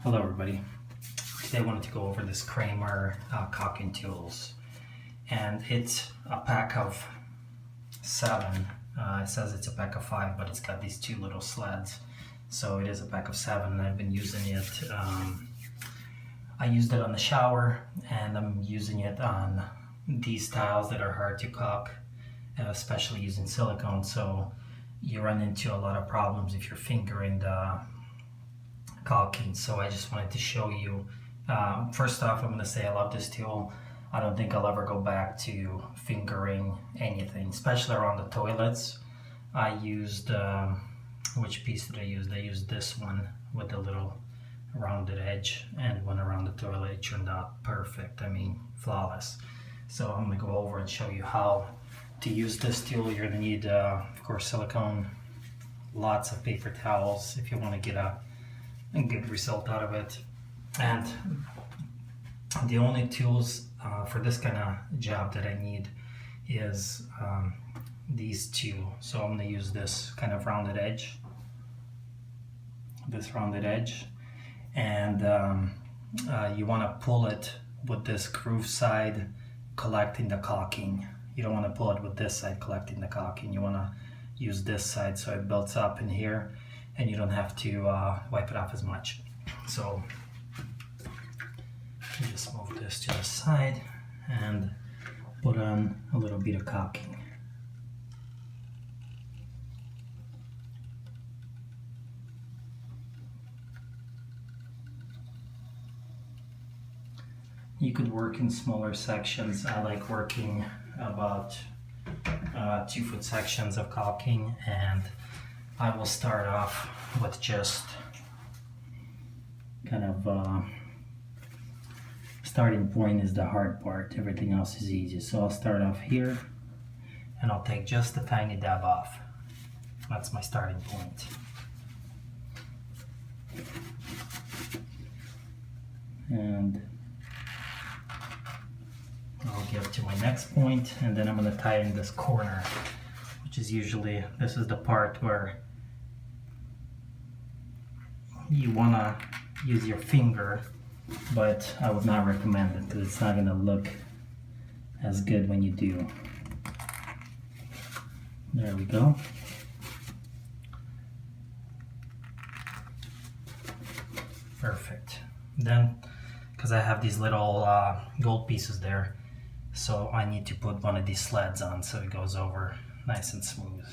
Hello everybody. Today I wanted to go over this Kramer caulking tools, and it's a pack of 7. It says it's a pack of 5, but it's got these 2 little sleds, so it is a pack of 7 and I've been using it. I used it on the shower and I'm using it on these tiles that are hard to caulk, especially using silicone, so you run into a lot of problems if you're fingering the caulking. So I just wanted to show you, first off, I'm going to say I love this tool. I don't think I'll ever go back to fingering anything, especially around the toilets. I used, which piece did I use? I used this one with the little rounded edge, and went around the toilet. It turned out perfect, I mean flawless. So I'm going to go over and show you how to use this tool. You're going to need, of course, silicone, lots of paper towels if you want to get a good result out of it. And the only tools for this kind of job that I need is these 2. So I'm going to use this kind of rounded edge, and you want to pull it with this groove side collecting the caulking. You don't want to pull it with this side collecting the caulking. You want to use this side so it builds up in here and you don't have to wipe it off as much. So you just move this to the side and put on a little bit of caulking. You could work in smaller sections. I like working about 2-foot sections of caulking, and I will start off with just kind of starting point is the hard part. Everything else is easy. So I'll start off here and I'll take just a tiny dab off. That's my starting point. And I'll get to my next point, and then I'm going to tie in this corner, which is usually, this is the part where you want to use your finger, but I would not recommend it because it's not going to look as good when you do. There we go. Perfect. Then, because I have these little gold pieces there, so I need to put one of these sleds on so it goes over nice and smooth.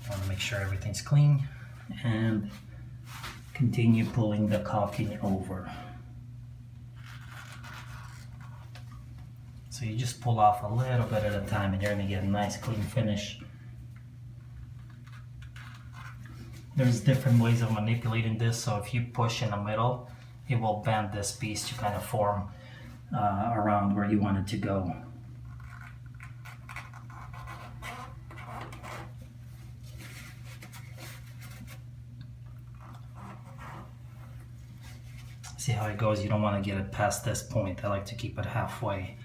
I want to make sure everything's clean and continue pulling the caulking over. So you just pull off a little bit at a time and you're going to get a nice clean finish. There's different ways of manipulating this, so if you push in the middle, it will bend this piece to kind of form around where you want it to go. See how it goes? You don't want to get it past this point. I like to keep it halfway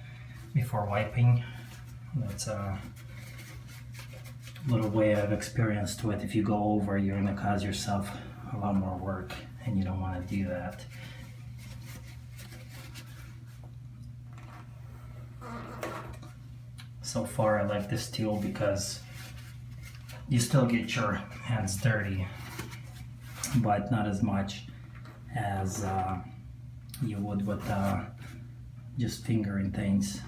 before wiping. That's a little way I've experienced with. If you go over, you're going to cause yourself a lot more work, and you don't want to do that. So far I like this tool because you still get your hands dirty, but not as much as you would with just fingering things.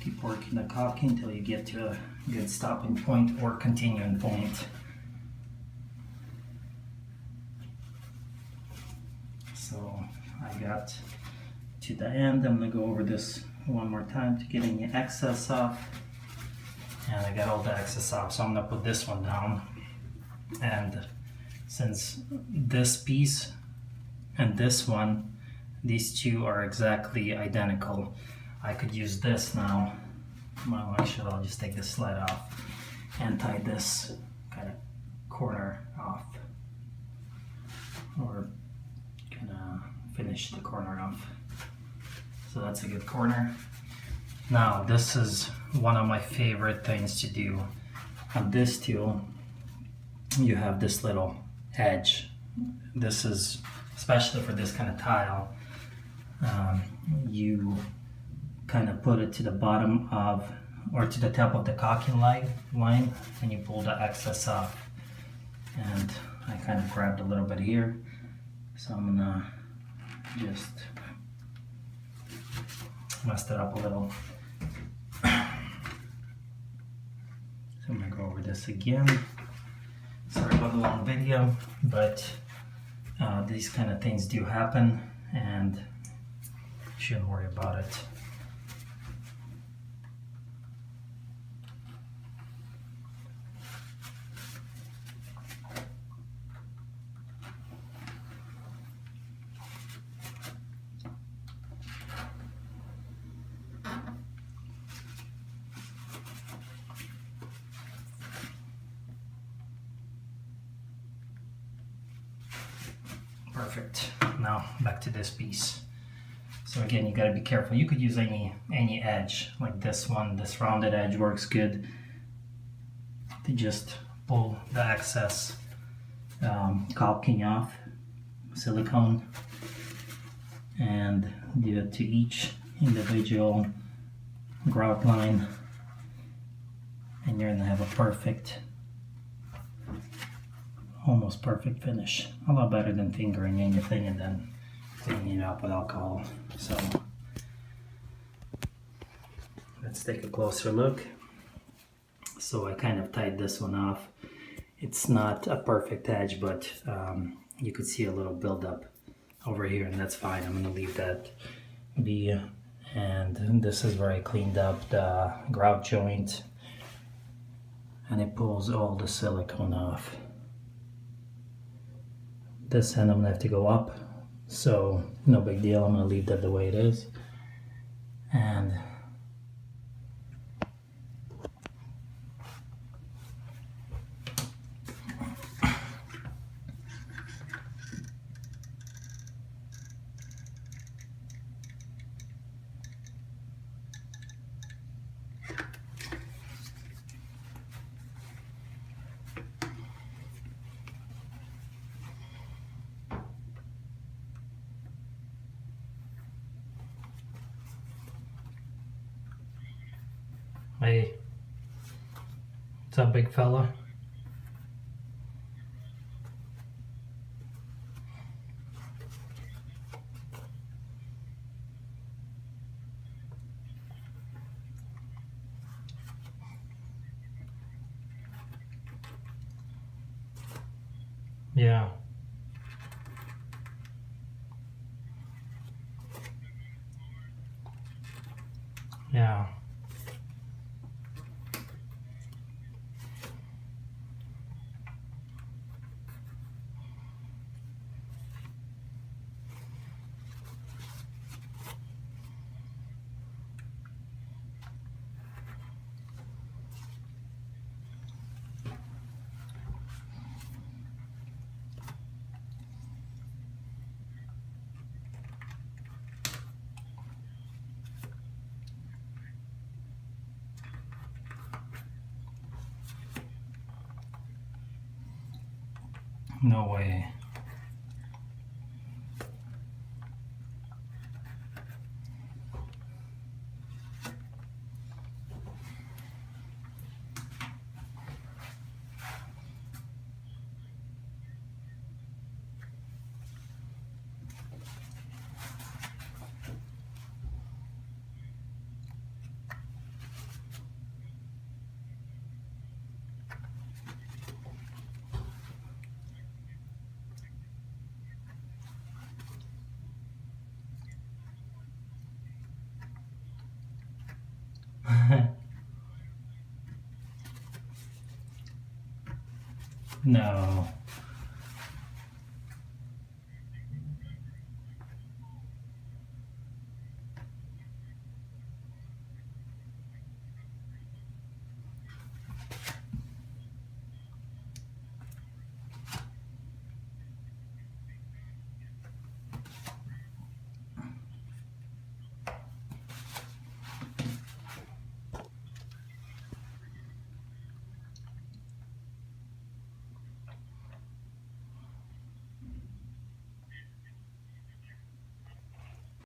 Keep working the caulking until you get to a good stopping point or continuing point. So I got to the end. I'm going to go over this one more time to get any excess off. and I got all the excess off, so I'm gonna put this one down. And since this piece and this one, these two are exactly identical, I could use this now. Well, actually I'll just take this slide off and tie this kind of corner off, or kind of finish the corner off. So that's a good corner. Now this is one of my favorite things to do. On this tool you have this little edge. This is especially for this kind of tile. You kind of put it to the bottom of, or to the top of the caulking line, and you pull the excess off. And I kind of grabbed a little bit here, so I'm gonna just messed it up a little. So I'm gonna go over this again. Sorry about the long video, but these kind of things do happen, and you shouldn't worry about it. Perfect. Now back to this piece. So again, you got to be careful. You could use any edge, like this one. This rounded edge works good to just pull the excess caulking off, silicone, and do it to each individual grout line, and you're gonna have a perfect, almost perfect finish. A lot better than fingering anything and then cleaning it up with alcohol. So let's take a closer look. So I kind of tied this one off. It's not a perfect edge, but you could see a little buildup over here, and that's fine. I'm gonna leave that be. And this is where I cleaned up the grout joint, and it pulls all the silicone off. This end I'm gonna have to go up, so no big deal. I'm gonna leave that the way it is. And hey, what's up, big fella? Yeah. Yeah. No way. No.